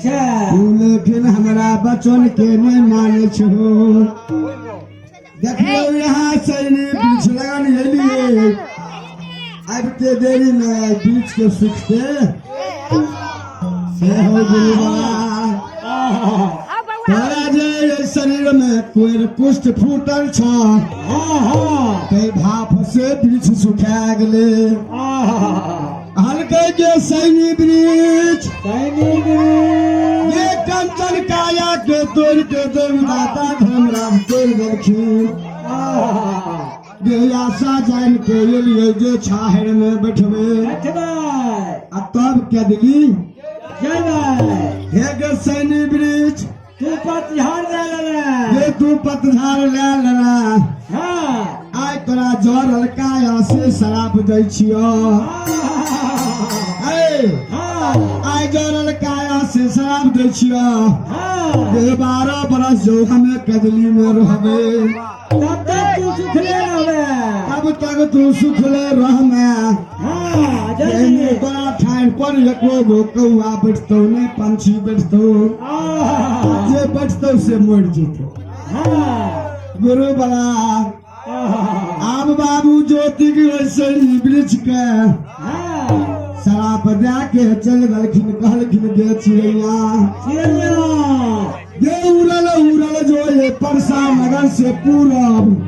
लेकिन हमारा बचन के नहीं माने छो देखियो यहाँ सैनी बीच लगन लिए अब के देरी न बीच के सुखते से हो तारा जे शरीर में कोई कुष्ठ फूटल छ कई भाप से बीच सुखा गले हल्के के सैनी ब्रिज ये कंचन काया के तोड़ के देवदाता धर्मराज तोड़ गलखिन आशा जान के लिए जो छाहर में बैठबे तब क्या दिली हे गे सैनी ब्रिज तू पतझड़ ले लेना ये तू पतझड़ ले लेना आय तोरा जर हल्का से शराब दै छियो आय जर हल्का से शराब दै छियो 12 बरस जो हमें कदली में रहबे तब तक तू सुखले रहमे तोरा ठाड़ पर एको गो कौआ बैठतो नहीं पंछी बैठतो जे बैठतो से मर जेतो गुरु बला आब बाबू ज्योति के वृक्ष के शराब दे के चल गलखिन कहलखिन गे चिड़ैया ये उड़ल जो ये परसा नगर से पूरब